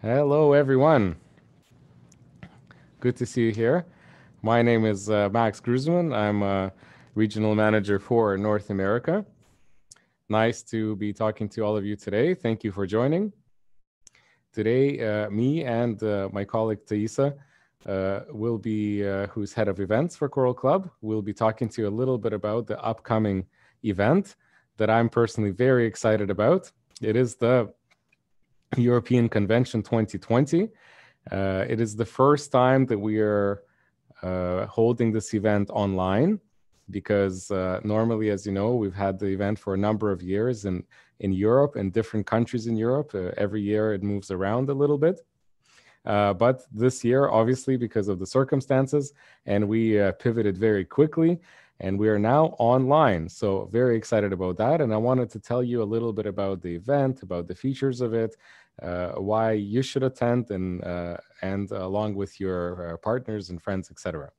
Hello, everyone. Good to see you here. My name is Max Gruzman. I'm a regional manager for North America. Nice to be talking to all of you today. Thank you for joining. Today, me and my colleague Thaisa will be, who's head of events for Coral Club, will be talking to you a little bit about the upcoming event that I'm personally very excited about. It is the European Convention 2020. It is the first time that we are holding this event online because normally, as you know, we've had the event for a number of years in Europe, in different countries in Europe. Every year it moves around a little bit. But this year, obviously, because of the circumstances, and we pivoted very quickly, and we are now online. So very excited about that. And I wanted to tell you a little bit about the event, about the features of it, why you should attend, and along with your partners and friends, etc.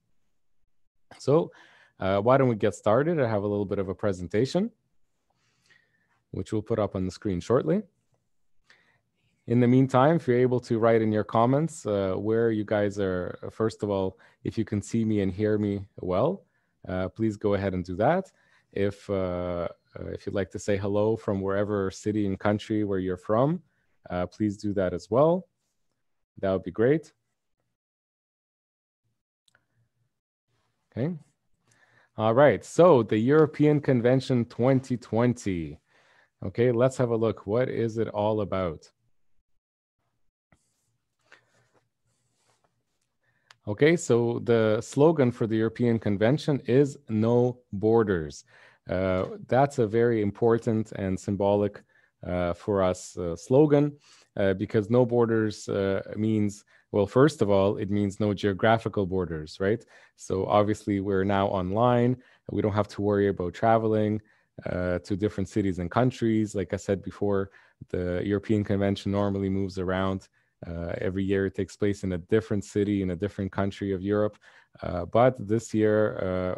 So why don't we get started? I have a little bit of a presentation, which we'll put up on the screen shortly. In the meantime, if you're able to write in your comments where you guys are, first of all, if you can see me and hear me well, please go ahead and do that. If you'd like to say hello from wherever city and country where you're from, please do that as well. That would be great. Okay. All right. So the European Convention 2020. Okay, let's have a look. What is it all about? Okay, so the slogan for the European Convention is No Borders. That's a very important and symbolic for us slogan because no borders means, well, first of all, it means no geographical borders, right? So obviously we're now online. We don't have to worry about traveling to different cities and countries. Like I said before, the European Convention normally moves around. Every year it takes place in a different city, in a different country of Europe. But this year,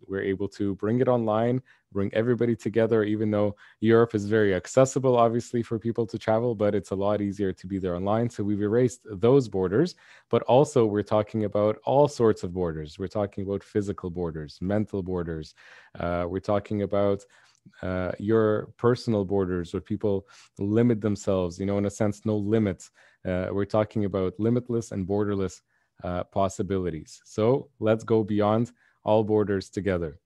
we're able to bring it online, bring everybody together, even though Europe is very accessible, obviously, for people to travel, but it's a lot easier to be there online. So we've erased those borders, but also we're talking about all sorts of borders. We're talking about physical borders, mental borders. We're talking about your personal borders where people limit themselves, in a sense, no limits. We're talking about limitless and borderless possibilities. So let's go beyond all borders together.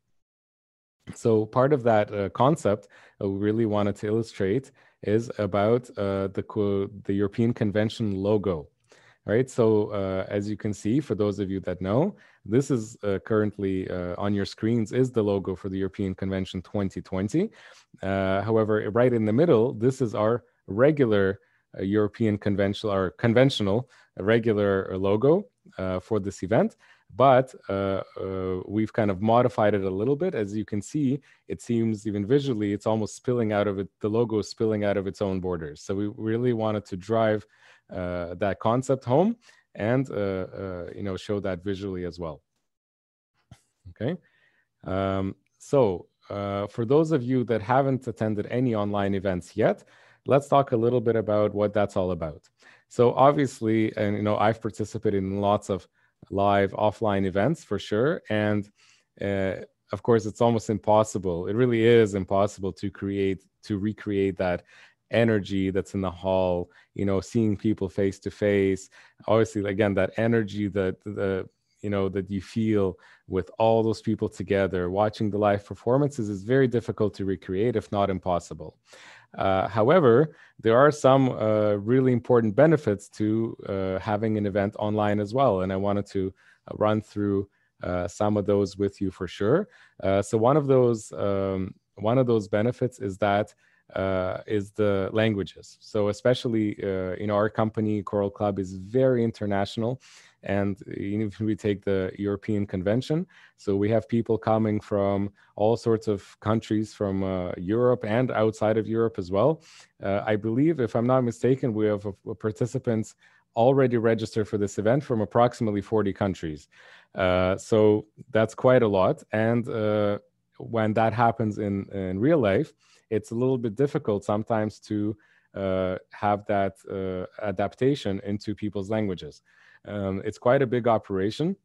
So part of that concept we really wanted to illustrate is about the European Convention logo. Right. So as you can see, for those of you that know, this is currently on your screens is the logo for the European Convention 2020. However, right in the middle, this is our regular European conventional regular logo for this event. But we've kind of modified it a little bit. As you can see, it seems even visually, it's almost spilling out of it. The logo is spilling out of its own borders. So we really wanted to drive that concept home and show that visually as well. Okay. So for those of you that haven't attended any online events yet, let's talk a little bit about what that's all about. So obviously, and I've participated in lots of live offline events for sure, and of course, it's almost impossible. It really is impossible to recreate that energy that's in the hall, seeing people face to face. Obviously, again, that energy that that you feel with all those people together watching the live performances is very difficult to recreate, if not impossible. However, there are some really important benefits to having an event online as well, and I wanted to run through some of those with you for sure. So one of those benefits is that is the languages. So especially, our company, Coral Club, is very international. And even if we take the European Convention, so we have people coming from all sorts of countries from Europe and outside of Europe as well. I believe, if I'm not mistaken, we have participants already registered for this event from approximately 40 countries. So that's quite a lot. And when that happens in real life, it's a little bit difficult sometimes to have that adaptation into people's languages. It's quite a big operation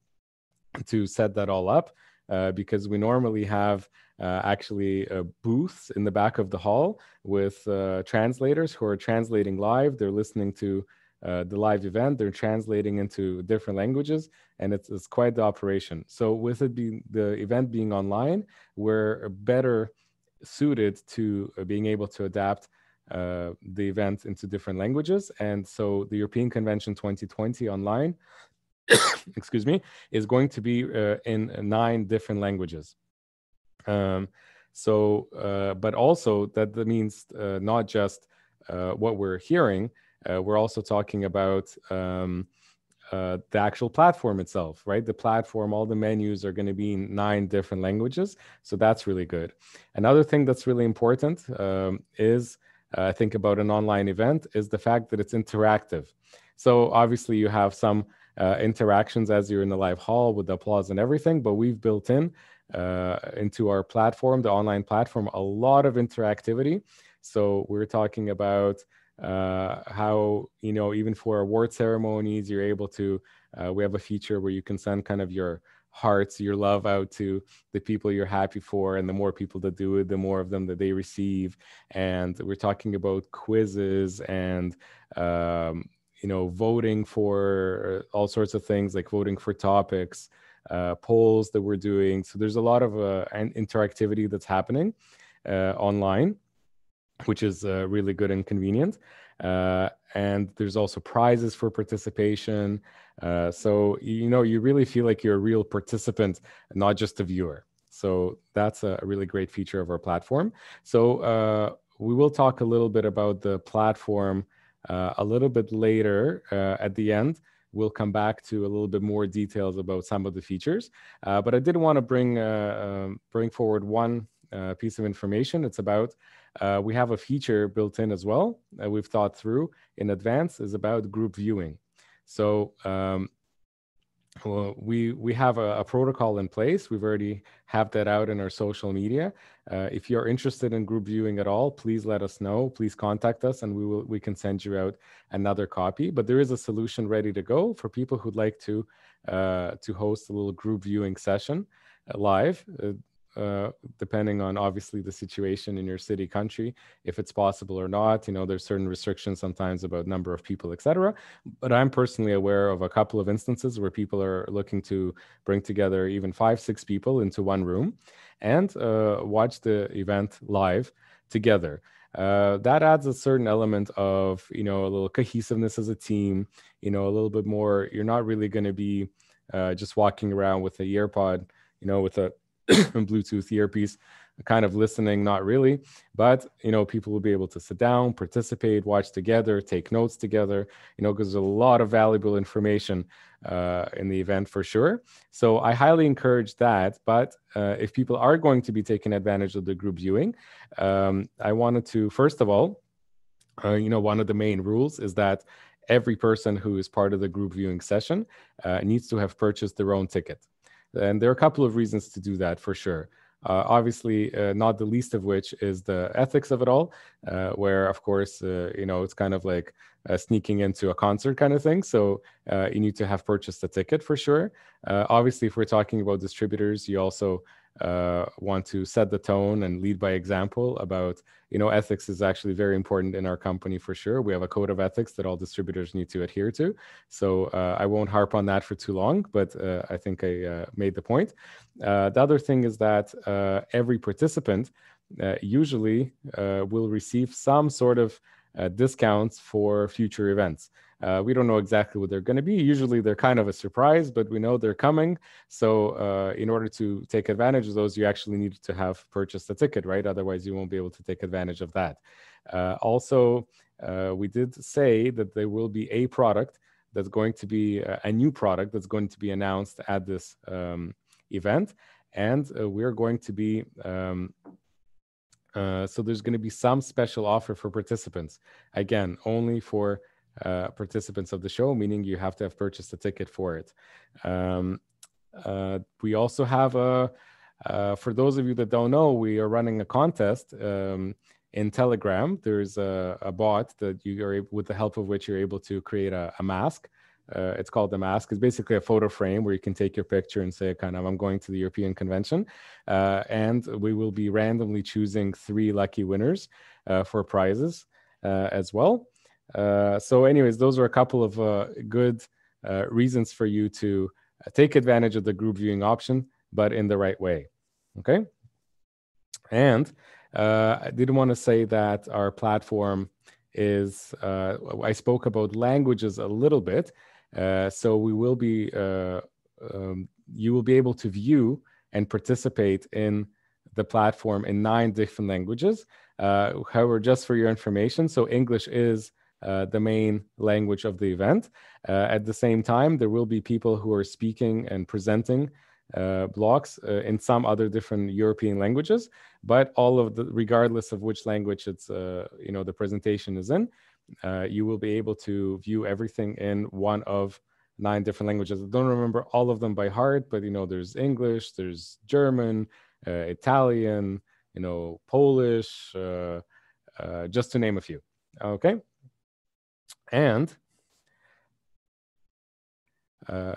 to set that all up, because we normally have actually booths in the back of the hall with translators who are translating live. They're listening to the live event. They're translating into different languages, and it's quite the operation. So with it being the event being online, we're better suited to being able to adapt the event into different languages. And so the European Convention 2020 online, excuse me, is going to be in 9 different languages. But also that means not just what we're hearing, we're also talking about the actual platform itself, right? The platform, all the menus are going to be in 9 different languages. So that's really good. Another thing that's really important is, think about an online event, is the fact that it's interactive. So obviously you have some interactions as you're in the live hall with the applause and everything, but we've built in into our platform, the online platform, a lot of interactivity. So we're talking about how, you know, even for award ceremonies, you're able to, we have a feature where you can send kind of your hearts, your love out to the people you're happy for. And the more people that do it, the more of them that they receive. And we're talking about quizzes and, you know, voting for all sorts of things, like voting for topics, polls that we're doing. So there's a lot of interactivity that's happening online, which is really good and convenient. And there's also prizes for participation. So, you know, you really feel like you're a real participant, not just a viewer. So that's a really great feature of our platform. So we will talk a little bit about the platform a little bit later at the end. We'll come back to a little bit more details about some of the features. But I did want to bring forward one piece of information. It's about, we have a feature built in as well that we've thought through in advance, is about group viewing. So well, we have a protocol in place. We've already have that out in our social media. If you're interested in group viewing at all, please let us know. Please contact us, and we can send you out another copy. But there is a solution ready to go for people who'd like to host a little group viewing session live. Depending on obviously the situation in your city, country, if it's possible or not. You know, there's certain restrictions sometimes about number of people, etc. But I'm personally aware of a couple of instances where people are looking to bring together even 5-6 people into one room and watch the event live together. That adds a certain element of, you know, a little cohesiveness as a team, you know, a little bit more. You're not really going to be just walking around with a earpod, you know, with a Bluetooth earpiece, kind of listening, not really, but, you know, people will be able to sit down, participate, watch together, take notes together, you know, because there's a lot of valuable information in the event for sure. So I highly encourage that. But if people are going to be taking advantage of the group viewing, I wanted to, first of all, you know, one of the main rules is that every person who is part of the group viewing session needs to have purchased their own ticket. And there are a couple of reasons to do that for sure. Obviously, not the least of which is the ethics of it all, where, of course, you know, it's kind of like sneaking into a concert kind of thing. So you need to have purchased a ticket for sure. Obviously, if we're talking about distributors, you also want to set the tone and lead by example about, you know, ethics is actually very important in our company for sure. We have a code of ethics that all distributors need to adhere to. So I won't harp on that for too long, but I think I made the point. The other thing is that every participant usually will receive some sort of discounts for future events. We don't know exactly what they're going to be. Usually they're kind of a surprise, but we know they're coming. So in order to take advantage of those, you actually need to have purchased a ticket, right? Otherwise, you won't be able to take advantage of that. Also, we did say that there will be a product that's going to be a new product that's going to be announced at this event. And we're going to be... so there's going to be some special offer for participants. Again, only for participants of the show, meaning you have to have purchased a ticket for it. We also have for those of you that don't know, we are running a contest. in Telegram, there's a bot that you are able, with the help of which you're able to create a mask. It's called the mask. It's basically a photo frame where you can take your picture and say, kind of, I'm going to the European Convention. And we will be randomly choosing 3 lucky winners for prizes as well. So anyways, those are a couple of good reasons for you to take advantage of the group viewing option, but in the right way. Okay. And I did want to say that our platform is, I spoke about languages a little bit. So we will be, you will be able to view and participate in the platform in 9 different languages. However, just for your information, so English is the main language of the event. At the same time, there will be people who are speaking and presenting blocks in some other different European languages, but all of the, regardless of which language it's, the presentation is in, you will be able to view everything in one of 9 different languages. I don't remember all of them by heart, but there's English, there's German, Italian, Polish, just to name a few. Okay. And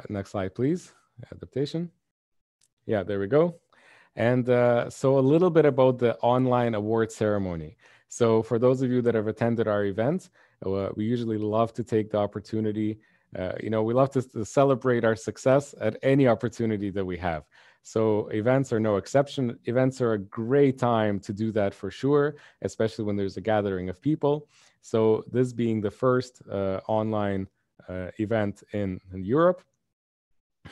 next slide, please. Adaptation. Yeah, there we go. And so a little bit about the online award ceremony. So for those of you that have attended our events, we usually love to take the opportunity. We love to celebrate our success at any opportunity that we have. So events are no exception. Events are a great time to do that for sure, especially when there's a gathering of people. So this being the first online event in Europe,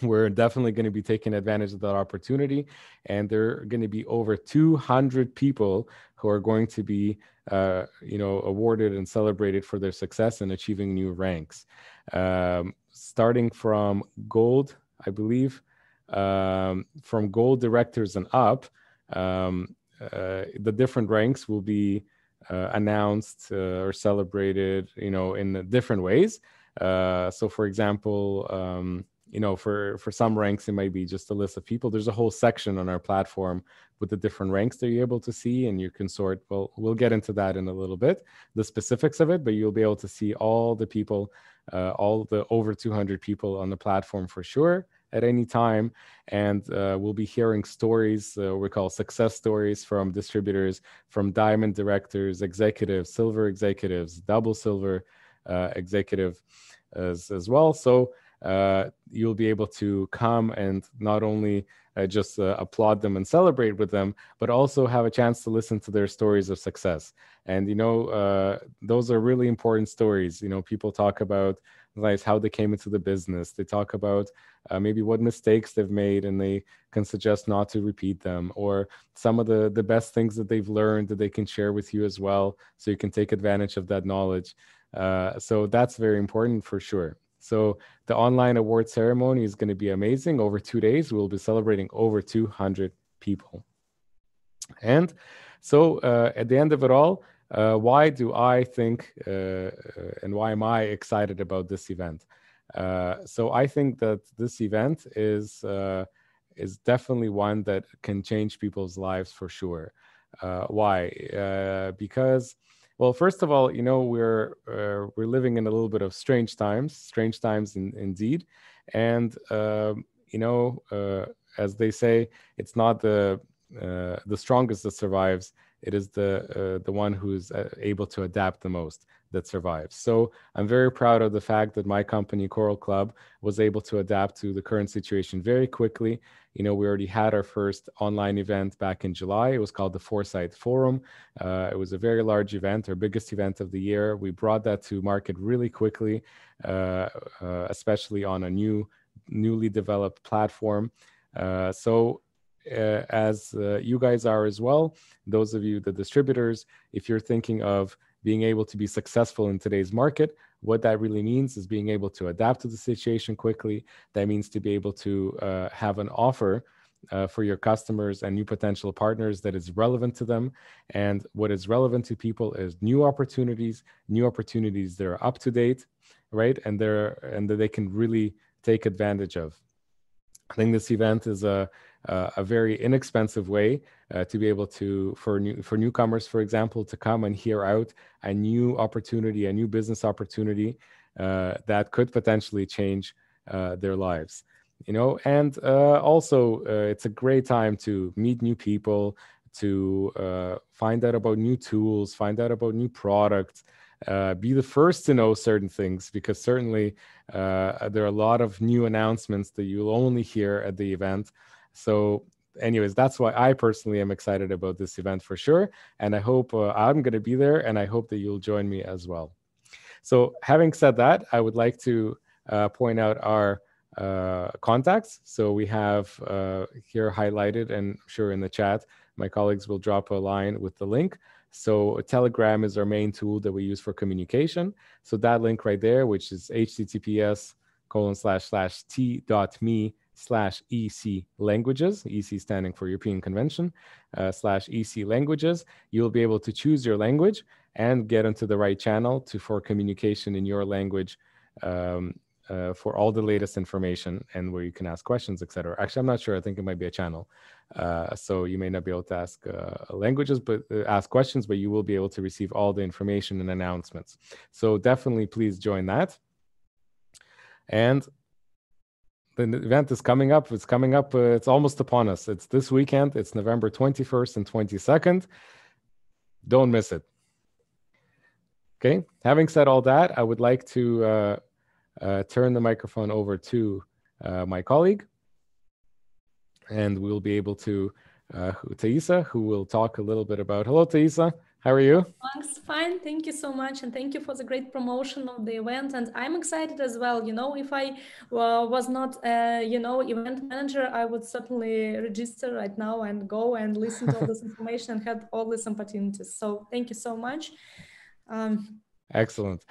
we're definitely going to be taking advantage of that opportunity. And there are going to be over 200 people who are going to be, awarded and celebrated for their success in achieving new ranks. Starting from gold, I believe, from gold directors and up, the different ranks will be announced or celebrated, in different ways. So for example, for some ranks, it might be just a list of people. There's a whole section on our platform with the different ranks that you're able to see, and you can sort. Well, we'll get into that in a little bit, the specifics of it, but you'll be able to see all the people, all the over 200 people on the platform for sure at any time. And we'll be hearing stories, we call success stories, from distributors, from diamond directors, executives, silver executives, double silver executive as well. So you'll be able to come and not only just applaud them and celebrate with them, but also have a chance to listen to their stories of success. And, those are really important stories. People talk about how they came into the business. They talk about maybe what mistakes they've made, and they can suggest not to repeat them, or some of the best things that they've learned that they can share with you as well, so you can take advantage of that knowledge. So that's very important for sure. So the online award ceremony is going to be amazing. Over 2 days, we'll be celebrating over 200 people. And so at the end of it all, why do I think and why am I excited about this event? So I think that this event is definitely one that can change people's lives for sure. Why? Because, well, first of all, we're living in a little bit of strange times indeed. And, as they say, it's not the strongest that survives. It is the one who's able to adapt the most that survives. So I'm very proud of the fact that my company, Coral Club, was able to adapt to the current situation very quickly. We already had our first online event back in July. It was called the Foresight Forum. It was a very large event, our biggest event of the year. We brought that to market really quickly, especially on a newly developed platform. As you guys are as well, those of you, the distributors, if you're thinking of being able to be successful in today's market, what that really means is being able to adapt to the situation quickly. That means to be able to have an offer for your customers and new potential partners that is relevant to them. And what is relevant to people is new opportunities that are up to date, right? And that they can really take advantage of. I think this event is a a very inexpensive way to be able to, for newcomers, for example, to come and hear out a new opportunity, a new business opportunity that could potentially change their lives. And also it's a great time to meet new people, to find out about new tools, find out about new products, be the first to know certain things, because certainly there are a lot of new announcements that you'll only hear at the event. So anyways, that's why I personally am excited about this event for sure. And I hope I'm going to be there, and I hope that you'll join me as well. So having said that, I would like to point out our contacts. So we have here highlighted, and I'm sure in the chat, my colleagues will drop a line with the link. So Telegram is our main tool that we use for communication. So that link right there, which is https://t.me/EC languages, EC standing for European Convention, /EC languages, you'll be able to choose your language and get into the right channel for communication in your language, for all the latest information, and where you can ask questions, etc. Actually, I'm not sure. I think it might be a channel. So you may not be able to ask languages, but ask questions, but you will be able to receive all the information and announcements. So definitely please join that. And the event is coming up. It's coming up. It's almost upon us. It's this weekend. It's November 21st and 22nd. Don't miss it. Okay. Having said all that, I would like to turn the microphone over to my colleague, and we'll be able to, Thaisa, who will talk a little bit about, hello, Thaisa, how are you? Thanks, fine, thank you so much, and thank you for the great promotion of the event, and I'm excited as well. If I was not event manager, I would certainly register right now and go and listen to all this information and have all these opportunities. So thank you so much. Excellent.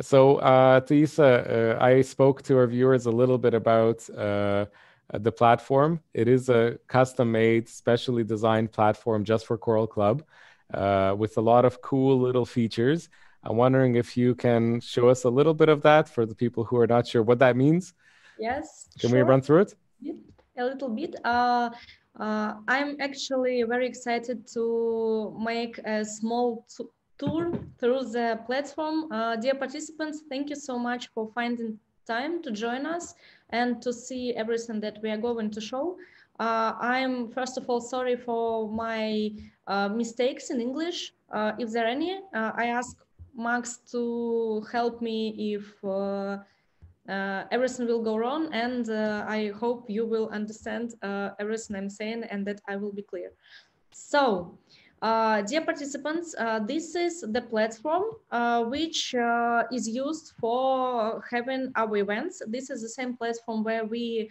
So Thaisa, I spoke to our viewers a little bit about the platform. It is a custom-made, specially designed platform just for Coral Club, with a lot of cool little features. I'm wondering if you can show us a little bit of that for the people who are not sure what that means. Yes, can we run through it? A little bit. I'm actually very excited to make a small tour through the platform. Dear participants, thank you so much for finding time to join us and to see everything that we are going to show. I'm first of all sorry for my mistakes in English. If there are any, I ask Max to help me if everything will go wrong, and I hope you will understand everything I'm saying and that I will be clear. So, dear participants, this is the platform which is used for having our events. This is the same platform where we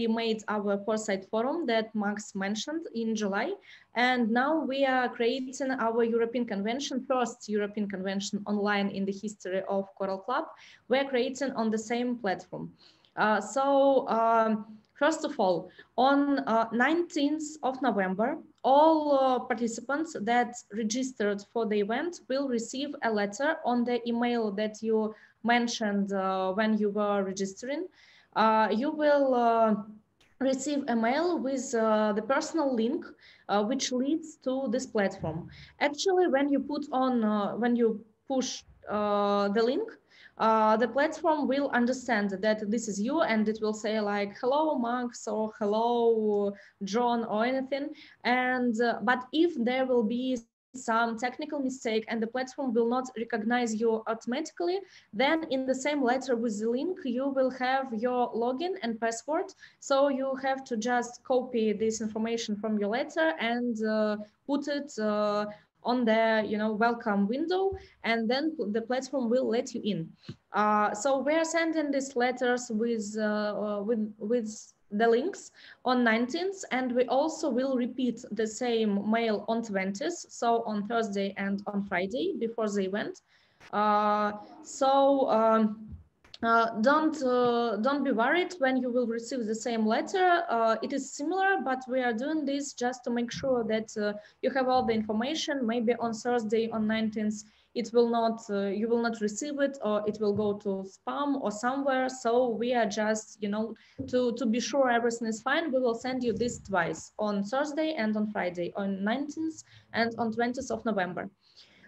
made our Foresight Forum that Max mentioned in July. And now we are creating our European Convention, first European Convention online in the history of Coral Club. We're creating on the same platform. First of all, on 19th of November, all participants that registered for the event will receive a letter on the email that you mentioned when you were registering. You will receive a mail with the personal link which leads to this platform. Actually, when you push the link, the platform will understand that this is you, and it will say like, hello, Max, or hello, John, or anything. And but if there will be some technical mistake and the platform will not recognize you automatically, then in the same letter with the link, you will have your login and password. So you have to just copy this information from your letter and put it on the welcome window, and then the platform will let you in. So we are sending these letters with the links on 19th, and we also will repeat the same mail on 20th, so on Thursday and on Friday before the event. Don't be worried when you will receive the same letter. It is similar, but we are doing this just to make sure that you have all the information. Maybe on Thursday, on 19th, it will not, you will not receive it, or it will go to spam or somewhere. So we are just, you know, to be sure everything is fine, we will send you this twice, on Thursday and on Friday, on 19th and on 20th of November.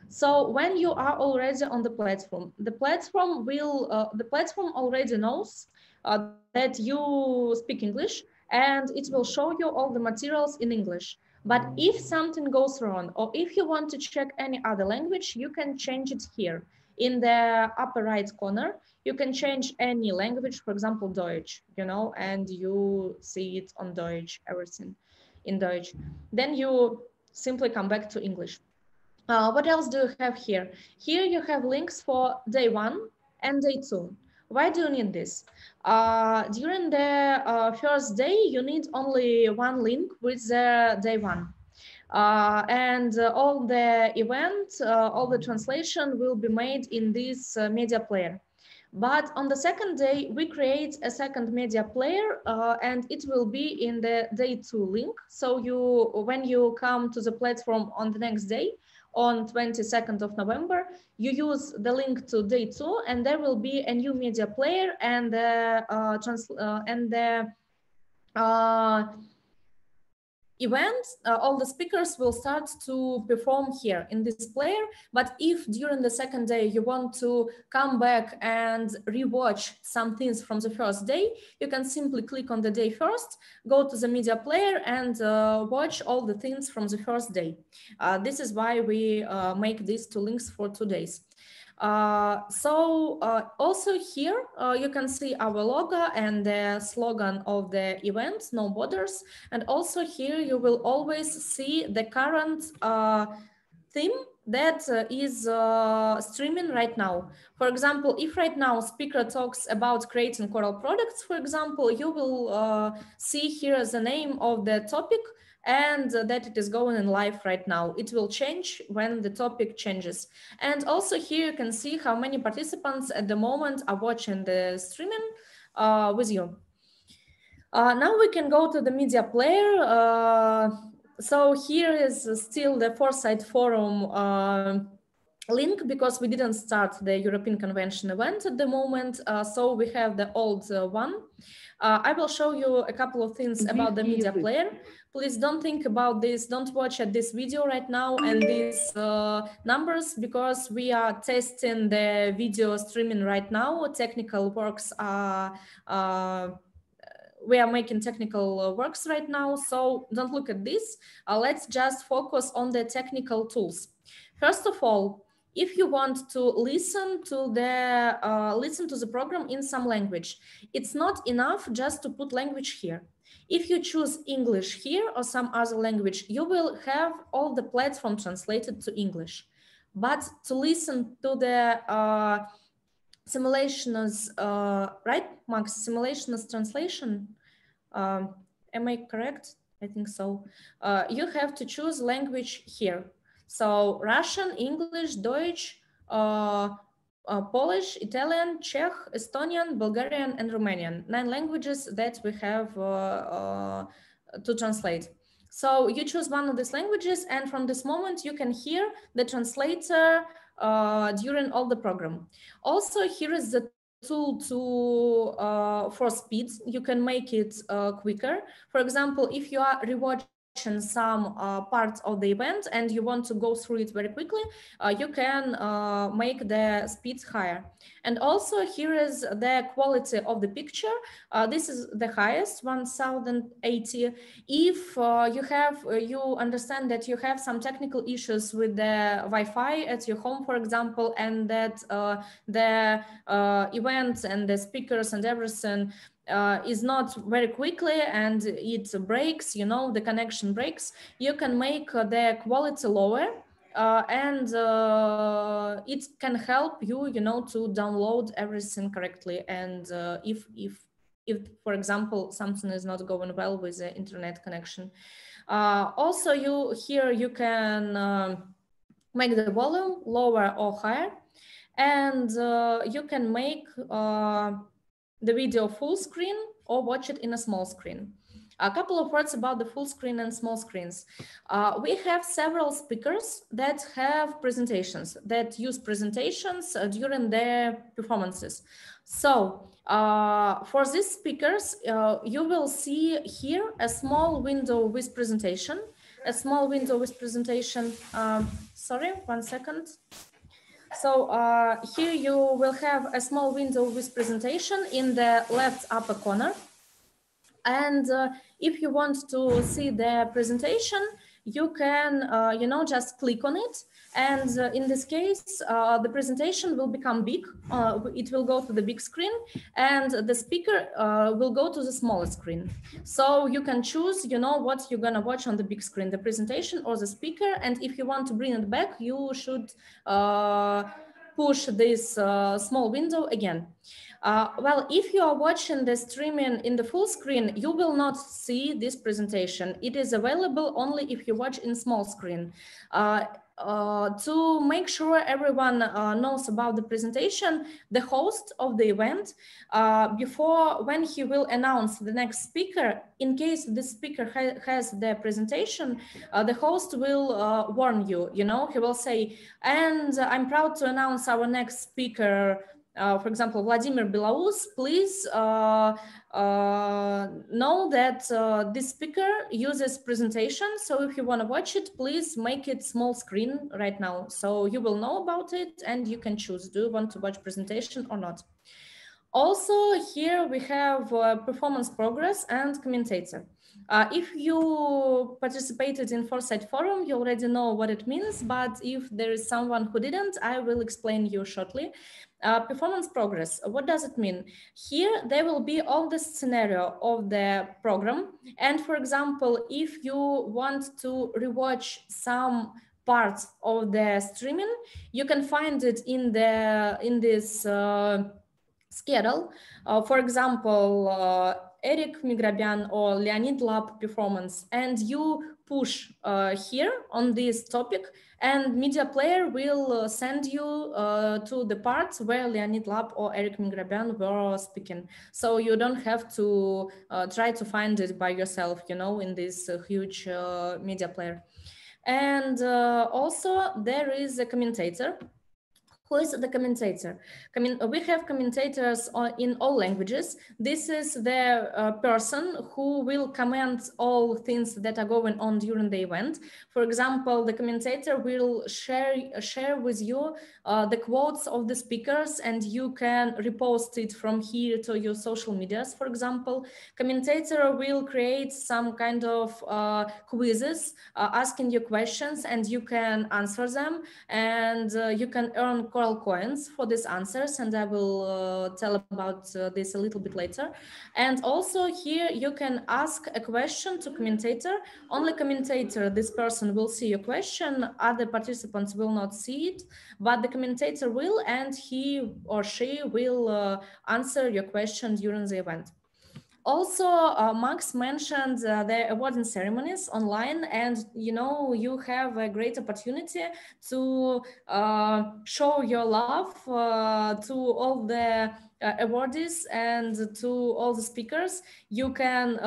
So when you are already on the platform already knows that you speak English, and it will show you all the materials in English. But if something goes wrong, or if you want to check any other language, you can change it here. In the upper right corner, you can change any language, for example, Deutsch, you know, and you see it on Deutsch, everything in Deutsch. Then you simply come back to English. What else do you have here? Here you have links for day 1 and day 2. Why do you need this? During the first day, you need only one link with the day 1. And all the event, all the translation will be made in this media player. But on the second day, we create a second media player, and it will be in the day 2 link. So when you come to the platform on the next day, on 22nd of November, you use the link to day 2, and there will be a new media player, and the event, all the speakers will start to perform here in this player. But if during the second day you want to come back and rewatch some things from the first day, you can simply click on the day first, go to the media player, and watch all the things from the first day. This is why we make these 2 links for 2 days. Also here you can see our logo and the slogan of the event, No Borders. And also here you will always see the current theme that is streaming right now. For example, if right now speaker talks about creating Coral products, for example, you will see here the name of the topic, and that it is going in live right now. It will change when the topic changes. And also here you can see how many participants at the moment are watching the streaming with you. Now we can go to the media player. So here is still the Foresight Forum link, because we didn't start the European Convention event at the moment. So we have the old one. I will show you a couple of things about the media player. Please don't think about this, don't watch at this video right now and these numbers, because we are testing the video streaming right now. Technical works are, we are making technical works right now, so don't look at this. Let's just focus on the technical tools. First of all, if you want to listen to the program in some language, it's not enough just to put language here. If you choose English here or some other language, you will have all the platform translated to English. But to listen to the simulations, right, Max? Simulations translation. Am I correct? I think so. You have to choose language here. So Russian, English, Deutsch, Polish, Italian, Czech, Estonian, Bulgarian, and Romanian. 9 languages that we have to translate. So you choose one of these languages, and from this moment you can hear the translator during all the program. Also, here is the tool for speed. You can make it quicker. For example, if you are rewatching some parts of the event and you want to go through it very quickly, you can make the speed higher. And also here is the quality of the picture. This is the highest, 1080. If you understand that you have some technical issues with the Wi-Fi at your home, for example, and that the events and the speakers and everything is not very quickly and it breaks, you know, the connection breaks, you can make the quality lower and it can help you, you know, to download everything correctly. And if for example something is not going well with the internet connection, also you can make the volume lower or higher. and you can make the video full screen or watch it in a small screen. A couple of words about the full screen and small screens. We have several speakers that have presentations, that use presentations during their performances. So for these speakers, you will see here a small window with presentation, sorry, 1 second. So here you will have a small window with presentation in the left upper corner. And if you want to see the presentation, you can, just click on it. And in this case, the presentation will become big. It will go to the big screen, and the speaker will go to the smaller screen. So you can choose, what you're gonna watch on the big screen, the presentation or the speaker. And if you want to bring it back, you should push this small window again. Well, if you are watching the streaming in the full screen, you will not see this presentation. It is available only if you watch in small screen. To make sure everyone knows about the presentation, the host of the event, when he will announce the next speaker, in case the speaker has the presentation, the host will warn you, he will say, and I'm proud to announce our next speaker, for example, Vladimir Belaus, please know that this speaker uses presentation. So if you want to watch it, please make it small screen right now. So you will know about it and you can choose, do you want to watch presentation or not? Also, here we have performance progress and commentator. If you participated in Foresight Forum, you already know what it means, but if there is someone who didn't, I will explain you shortly. Performance progress, what does it mean? Here, there will be all the scenario of the program. And for example, if you want to rewatch some parts of the streaming, you can find it in this schedule. For example, Eric Migrabyan or Leonid Lab performance, and you push here on this topic, and media player will send you to the parts where Leonid Lab or Eric Migrabyan were speaking. So you don't have to try to find it by yourself, in this huge media player. And also there is a commentator. Who is the commentator? We have commentators in all languages. This is the person who will comment all things that are going on during the event. For example, the commentator will share with you the quotes of the speakers, and you can repost it from here to your social medias. For example, commentator will create some kind of quizzes asking you questions, and you can answer them, and you can earn Coral coins for these answers, and I will tell about this a little bit later. And also here you can ask a question to commentator. Only commentator, this person, will see your question. Other participants will not see it, but the commentator will, and he or she will answer your question during the event. Also, Max mentioned the awarding ceremonies online, and you have a great opportunity to show your love to all the awardees and to all the speakers. You can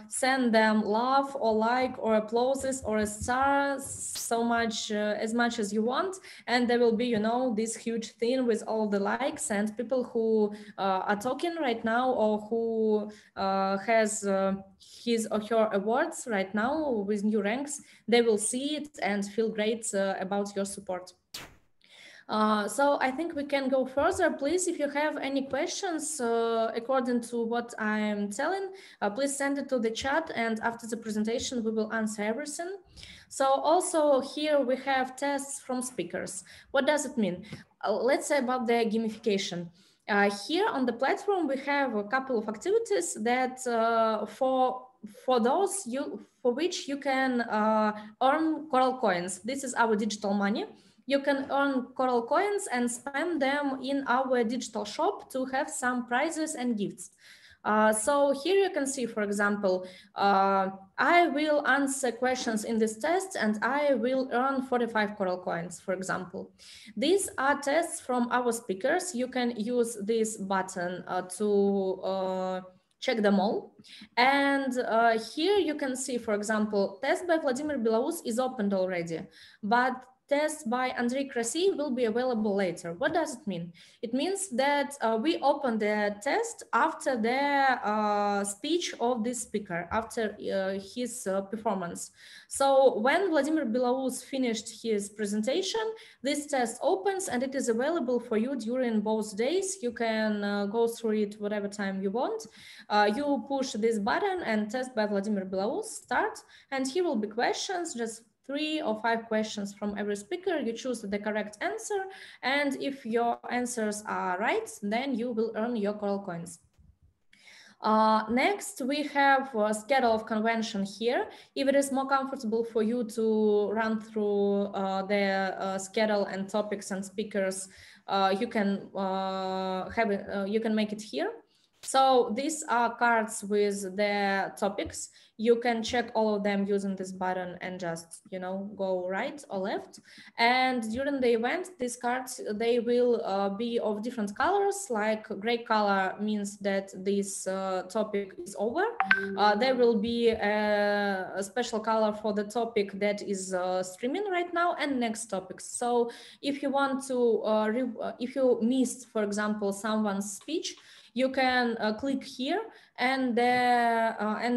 send them love or like or applauses or a star, so much as much as you want, and there will be this huge thing with all the likes, and people who are talking right now or who has his or her awards right now with new ranks, they will see it and feel great about your support. So I think we can go further. Please, if you have any questions according to what I'm telling, please send it to the chat, and after the presentation we will answer everything. So also here we have tests from speakers. What does it mean? Let's say about the gamification. Here on the platform we have a couple of activities that for which you can earn Coral coins. This is our digital money. You can earn Coral coins and spend them in our digital shop to have some prizes and gifts. So here you can see, for example, I will answer questions in this test and I will earn 45 coral coins, for example. These are tests from our speakers. You can use this button to check them all. And here you can see, for example, test by Vladimir Belarus is opened already, but test by Andrei Krasi will be available later. What does it mean? It means that we open the test after the speech of this speaker, after his performance. So when Vladimir Belarus finished his presentation, this test opens and it is available for you during both days. You can go through it whatever time you want. You push this button and test by Vladimir Belarus start, and here will be questions, just 3 or 5 questions from every speaker. You choose the correct answer, and if your answers are right, then you will earn your coral coins. Next, we have a schedule of convention here. If it is more comfortable for you to run through the schedule and topics and speakers, you can have it, you can make it here. So these are cards with the topics. You can check all of them using this button and just, you know, go right or left. And during the event, these cards, they will be of different colors. Like gray color means that this topic is over. There will be a special color for the topic that is streaming right now and next topics. So if you want to, if you missed, for example, someone's speech, you can click here, and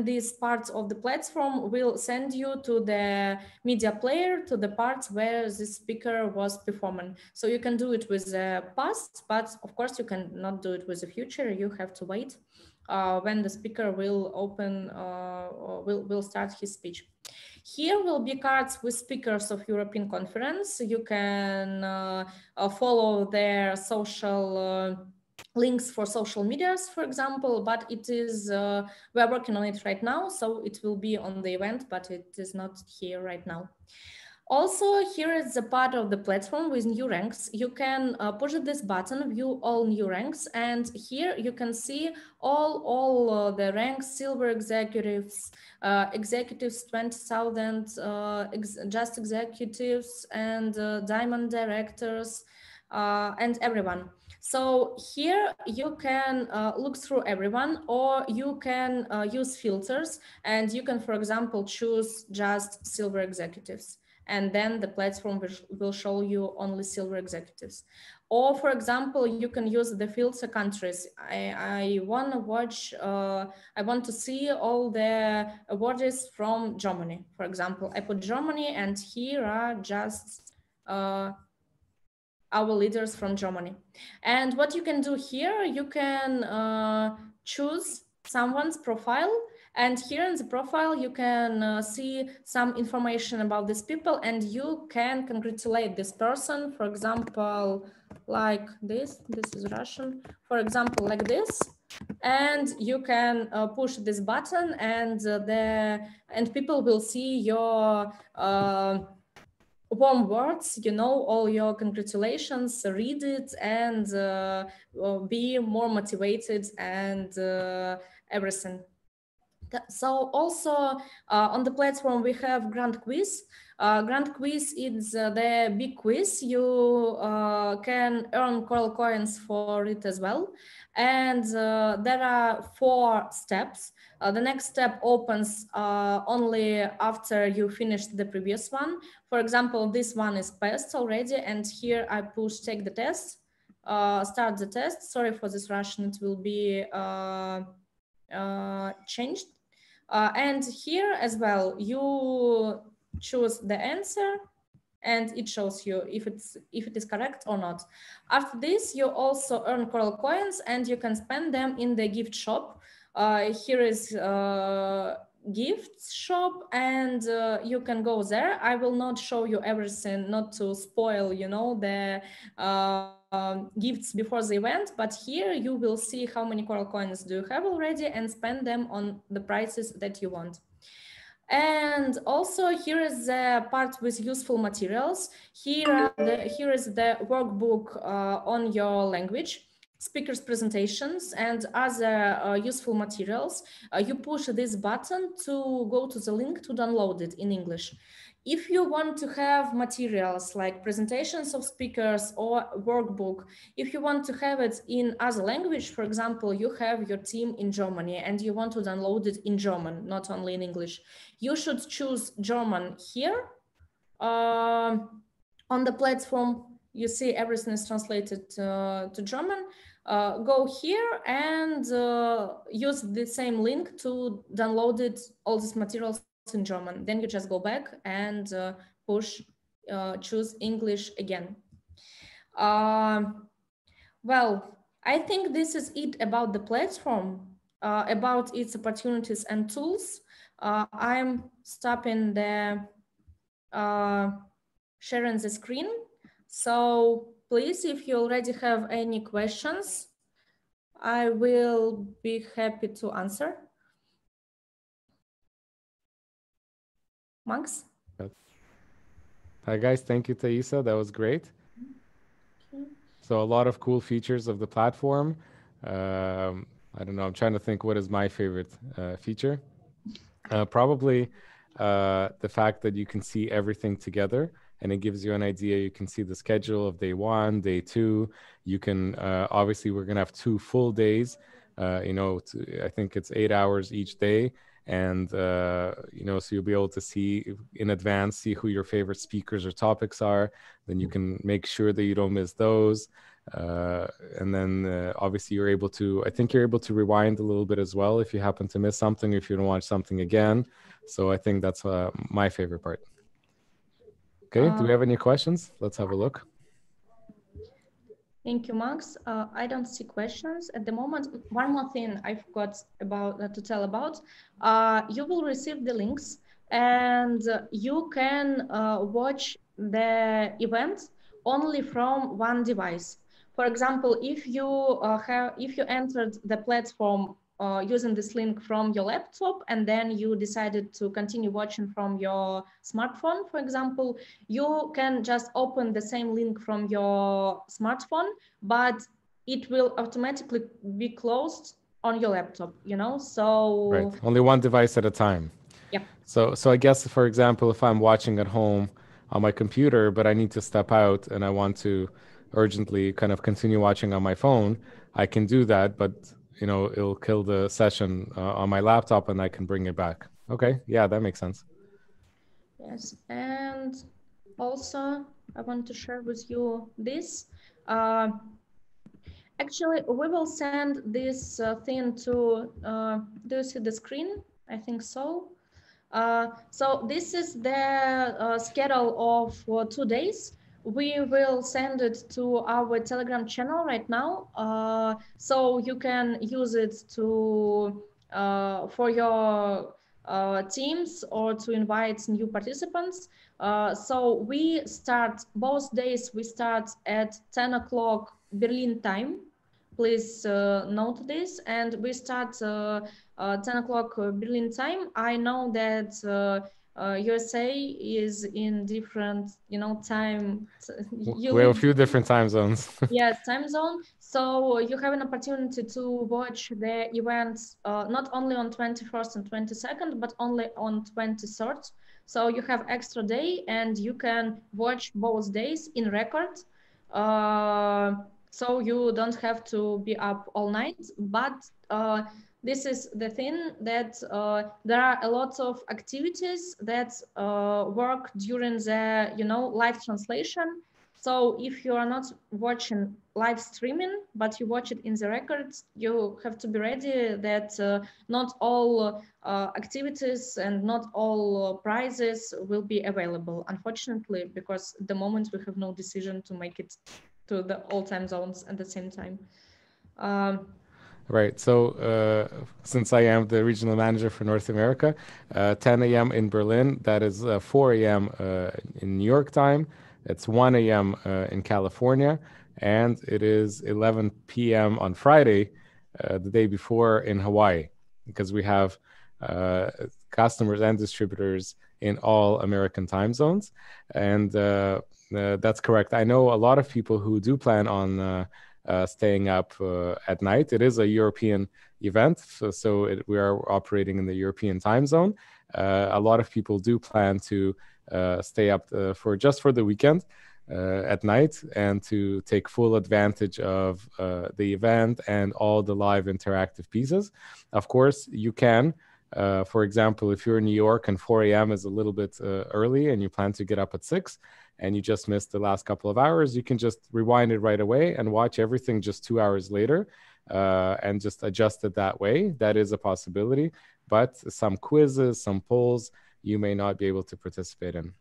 these parts of the platform will send you to the media player, to the parts where the speaker was performing. So you can do it with the past, but of course you cannot do it with the future. You have to wait when the speaker will open, will start his speech. Here will be cards with speakers of European Conference. You can follow their social links for social medias, for example, but it is, we're working on it right now, so it will be on the event, but it is not here right now. Also, here is the part of the platform with new ranks. You can push this button, view all new ranks, and here you can see all the ranks: silver executives, executives 20,000, just executives, and diamond directors, and everyone. So here you can look through everyone, or you can use filters, and you can, for example, choose just silver executives, and then the platform will show you only silver executives. Or, for example, you can use the filter countries. I want to watch, I want to see all the awardees from Germany. For example, I put Germany, and here are just our leaders from Germany. And what you can do here, you can choose someone's profile, and here in the profile you can see some information about these people, and you can congratulate this person, for example, like this is Russian, for example, like this, and you can push this button, and people will see your warm words, you know, all your congratulations, read it, and be more motivated, and everything. So also on the platform we have Grand Quiz. Grand Quiz is the big quiz. You can earn coral coins for it as well. And there are 4 steps. The next step opens only after you finish the previous one. For example, this one is passed already, and here I push take the test, start the test. Sorry for this Russian, it will be changed. And here as well, you choose the answer, and it shows you if it is correct or not. After this, you also earn coral coins, and you can spend them in the gift shop. Here is gifts shop, and you can go there. I will not show you everything, not to spoil, you know, the gifts before the event, but here you will see how many coral coins do you have already, and spend them on the prices that you want. And also here is the part with useful materials. Here is the workbook on your language. speakers' presentations and other useful materials, you push this button to go to the link to download it in English. If you want to have materials like presentations of speakers or workbook, if you want to have it in other language, for example, you have your team in Germany and you want to download it in German, not only in English, you should choose German here. On the platform, you see everything is translated to German. Go here and use the same link to download it, all these materials in German. Then you just go back and push, choose English again. Well, I think this is it about the platform, about its opportunities and tools. I'm stopping the sharing the screen. So please, if you already have any questions, I will be happy to answer. Max? Hi guys, thank you, Thaisa. That was great. Okay. So a lot of cool features of the platform. I don't know, I'm trying to think what is my favorite feature. Probably the fact that you can see everything together and it gives you an idea. You can see the schedule of day 1, day 2. You can, obviously we're gonna have 2 full days. You know, I think it's 8 hours each day. And, you know, so you'll be able to see in advance, see who your favorite speakers or topics are. Then you can make sure that you don't miss those. And then obviously you're able to, I think you're able to rewind a little bit as well if you happen to miss something, if you don't watch something again. So I think that's my favorite part. Okay, do we have any questions? Let's have a look. Thank you, Max. I don't see questions at the moment. One more thing I forgot about to tell about. You will receive the links and you can watch the event only from one device. For example, if you entered the platform using this link from your laptop and then you decided to continue watching from your smartphone, for example, you can just open the same link from your smartphone, but it will automatically be closed on your laptop, you know, so... Right, only one device at a time. Yeah. So I guess, for example, if I'm watching at home on my computer, but I need to step out and I want to urgently kind of continue watching on my phone, I can do that, but you know, it'll kill the session on my laptop and I can bring it back. Okay, yeah, that makes sense. Yes, and also I want to share with you this. Actually, we will send this thing to, do you see the screen? I think so. So this is the schedule of 2 days. We will send it to our Telegram channel right now, so you can use it to for your teams or to invite new participants. So we start both days. We start at 10 o'clock Berlin time. Please note this, and we start 10 o'clock Berlin time. I know that USA is in different, you know, time. We have a few different time zones. Yes, time zone. So you have an opportunity to watch the events not only on 21st and 22nd, but only on 23rd. So you have extra day and you can watch both days in record. So you don't have to be up all night, but this is the thing that there are a lot of activities that work during the, you know, live translation. So if you are not watching live streaming, but you watch it in the records, you have to be ready that not all activities and not all prizes will be available, unfortunately, because at the moment we have no decision to make it to the all time zones at the same time. Right. So since I am the regional manager for North America, 10 a.m. in Berlin, that is 4 a.m. In New York time, it's 1 a.m. In California, and it is 11 p.m. on Friday, the day before in Hawaii, because we have customers and distributors in all American time zones. And that's correct. I know a lot of people who do plan on staying up at night. It is a European event, so we are operating in the European time zone. A lot of people do plan to stay up for the weekend at night and to take full advantage of the event and all the live interactive pieces. Of course, you can. For example, if you're in New York and 4 a.m. is a little bit early and you plan to get up at 6 and you just missed the last couple of hours, you can just rewind it right away and watch everything just 2 hours later and just adjust it that way. That is a possibility. But some quizzes, some polls, you may not be able to participate in.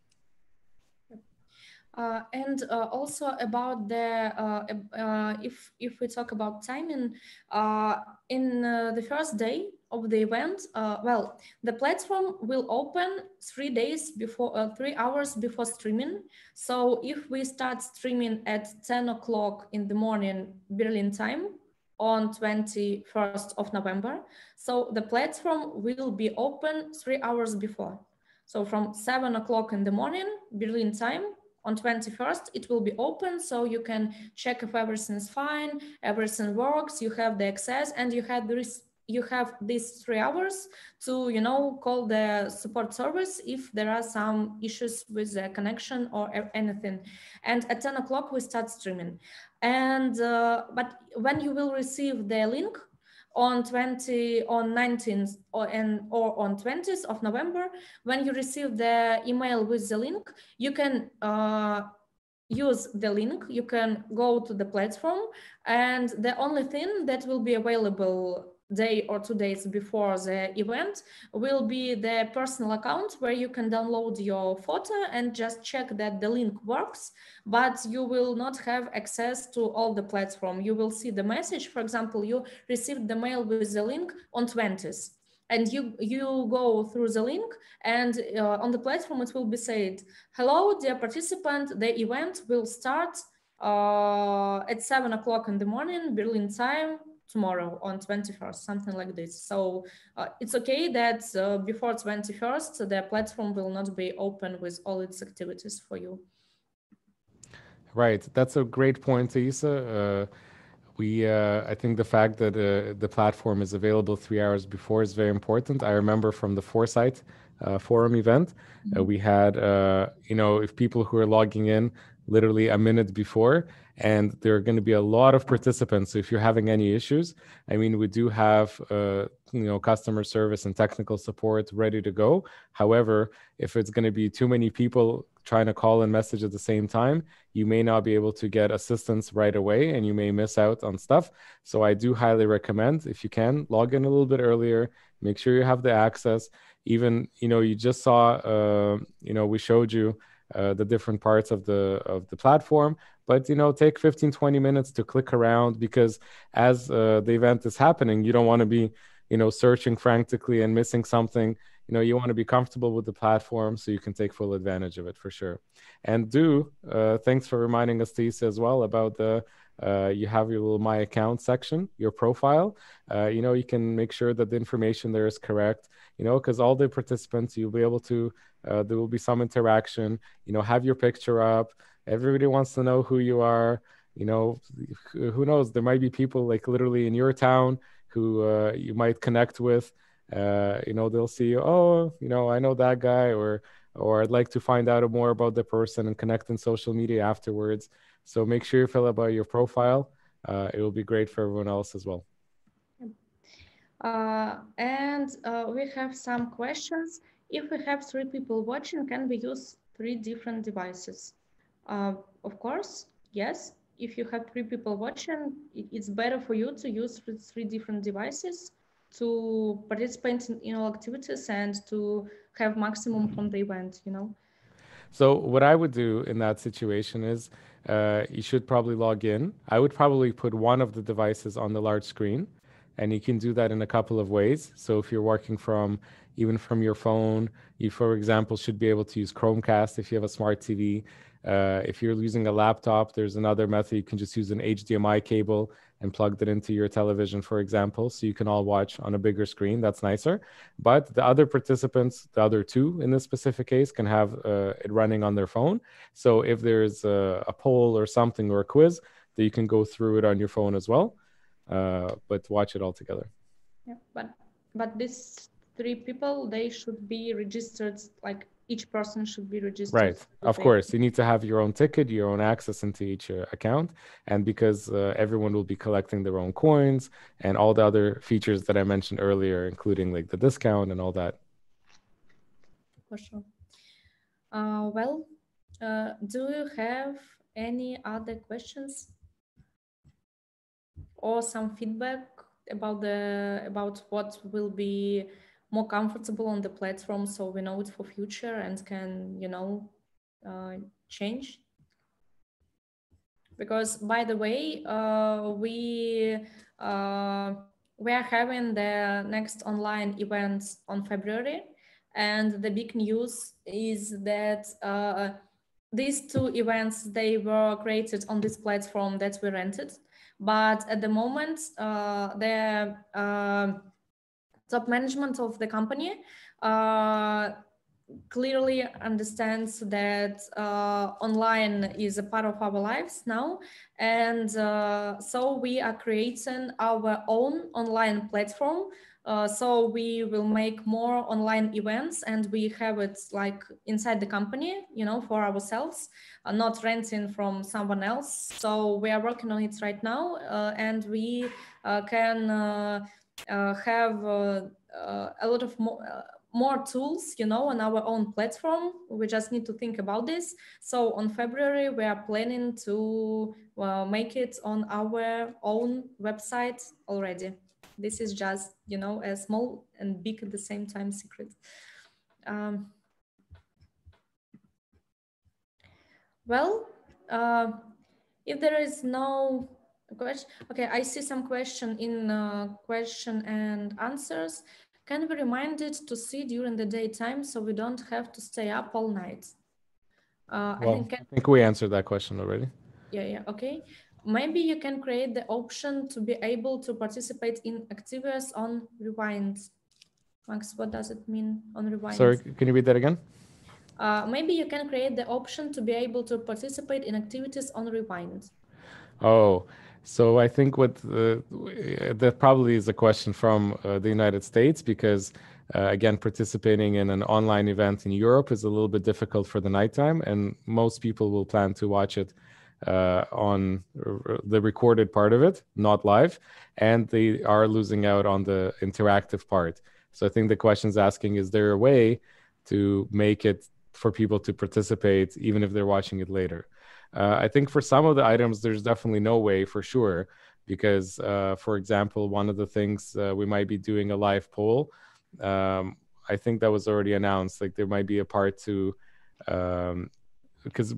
And also about the if we talk about timing, in the first day of the event, well, the platform will open 3 days before, 3 hours before streaming. So if we start streaming at 10 o'clock in the morning Berlin time on 21st of November, so the platform will be open 3 hours before. So from 7 o'clock in the morning Berlin time on 21st, it will be open, so you can check if everything's fine, everything works, you have the access, and you have these 3 hours to, you know, call the support service if there are some issues with the connection or anything. And at 10 o'clock, we start streaming. And but when you will receive the link on 19th or on 20th of November, when you receive the email with the link, you can use the link, you can go to the platform, and the only thing that will be available day or 2 days before the event will be the personal account where you can download your photo and just check that the link works, but you will not have access to all the platform. You will see the message. For example, you received the mail with the link on 20th, and you go through the link, and on the platform it will be said, hello, dear participant, the event will start at 7 o'clock in the morning Berlin time tomorrow on 21st, something like this. So it's okay that before 21st, the platform will not be open with all its activities for you. Right, that's a great point, Isa. I think the fact that the platform is available 3 hours before is very important. I remember from the Foresight forum event, we had, if people who are logging in literally a minute before, and there are going to be a lot of participants. So if you're having any issues, I mean, we do have, customer service and technical support ready to go. However, if it's going to be too many people trying to call and message at the same time, you may not be able to get assistance right away and you may miss out on stuff. So I do highly recommend, if you can, log in a little bit earlier, make sure you have the access. Even, you just saw, we showed you the different parts of the platform, but take 15-20 minutes to click around, because as the event is happening, you don't want to be searching frantically and missing something. You want to be comfortable with the platform so you can take full advantage of it, for sure. And thanks for reminding us, Tisa, as well about you have your little My Account section, your profile. You can make sure that the information there is correct, because all the participants, you'll be able to, there will be some interaction, have your picture up. Everybody wants to know who you are. Who knows? There might be people like literally in your town who you might connect with. They'll see, oh, I know that guy, or I'd like to find out more about the person and connect in social media afterwards. So make sure you fill out your profile. It will be great for everyone else as well. And we have some questions. If we have 3 people watching, can we use 3 different devices? Of course, yes. If you have 3 people watching, it's better for you to use 3 different devices to participate in all activities and to have maximum from the event, So what I would do in that situation is you should probably log in. I would probably put one of the devices on the large screen, and you can do that in a couple of ways. So if you're working even from your phone, you, for example, should be able to use Chromecast if you have a smart TV. If you're using a laptop, there's another method. You can just use an HDMI cable and plug that into your television, for example, so you can all watch on a bigger screen. That's nicer. But the other participants, the other 2 in this specific case, can have it running on their phone. So if there's a poll or something or a quiz, that you can go through it on your phone as well, but watch it all together. Yeah, but these 3 people, they should be registered, like each person should be registered. Right. Of course, you need to have your own ticket, your own access into each account. And because everyone will be collecting their own coins and all the other features that I mentioned earlier, including like the discount and all that. For sure. Well, do you have any other questions or some feedback about what will be more comfortable on the platform, so we know it for future and can, you know, change? Because, by the way, we are having the next online event on February, and the big news is that these 2 events, they were created on this platform that we rented, but at the moment the top management of the company clearly understands that online is a part of our lives now, and so we are creating our own online platform. So we will make more online events, and we have it like inside the company, you know, for ourselves, not renting from someone else. So we are working on it right now, and we can have a lot of more tools, you know, on our own platform. We just need to think about this. So on February, we are planning to make it on our own website already. This is just, you know, a small and big at the same time secret. Well, if there is no question, okay, I see some question in question and answers. Can we remind it to see during the daytime so we don't have to stay up all night? Well, I think we answered that question already. Yeah, okay. Maybe you can create the option to be able to participate in activities on Rewind. Max, what does it mean on Rewind? Sorry, can you read that again? Maybe you can create the option to be able to participate in activities on Rewind. Oh, so I think what that probably is a question from the United States, because again, participating in an online event in Europe is a little bit difficult for the nighttime, and most people will plan to watch it on the recorded part of it, not live, and they are losing out on the interactive part. So I think the question is asking, is there a way to make it for people to participate even if they're watching it later? I think for some of the items, there's definitely no way for sure, because, for example, one of the things we might be doing a live poll. I think that was already announced. Like there might be a part to, because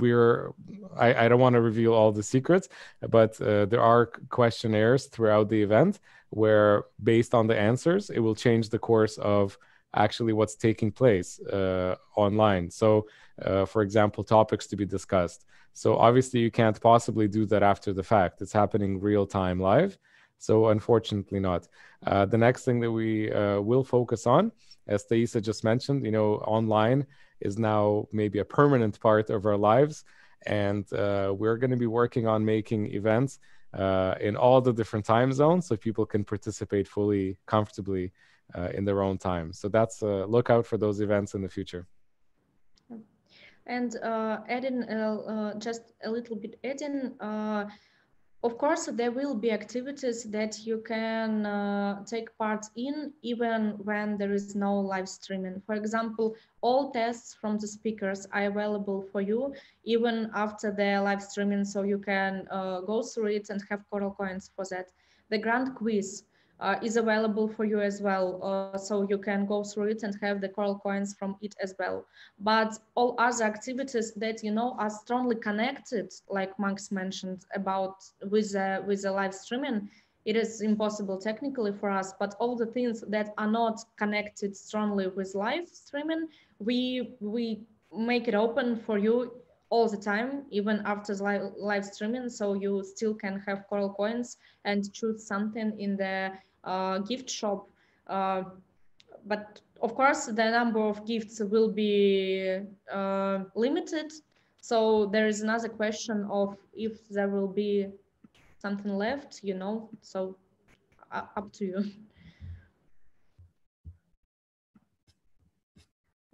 I don't want to reveal all the secrets, but there are questionnaires throughout the event where, based on the answers, it will change the course of actually what's taking place online. So, for example, topics to be discussed. So obviously you can't possibly do that after the fact. It's happening real time live. So unfortunately not. The next thing that we will focus on, as Thaisa just mentioned, you know, online is now maybe a permanent part of our lives. And we're going to be working on making events in all the different time zones so people can participate fully, comfortably in their own time. So that's look out for those events in the future. And adding just a little bit of course, there will be activities that you can take part in even when there is no live streaming. For example, all tests from the speakers are available for you even after the live streaming, so you can go through it and have Coral coins for that. The grand quiz is available for you as well, so you can go through it and have the Coral coins from it as well. But all other activities that, you know, are strongly connected, like Max mentioned about with the live streaming, it is impossible technically for us. But all the things that are not connected strongly with live streaming, we make it open for you all the time, even after live streaming, so you still can have Coral coins and choose something in the gift shop. But of course, the number of gifts will be limited. So there is another question of if there will be something left, so up to you.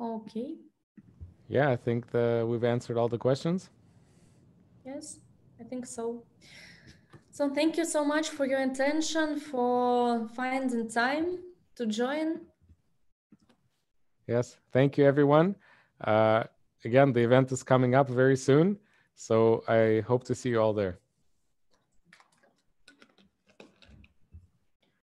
Okay. Yeah, I think we've answered all the questions. Yes, I think so. So thank you so much for your attention, for finding time to join. Yes, thank you, everyone. Again, the event is coming up very soon, so I hope to see you all there.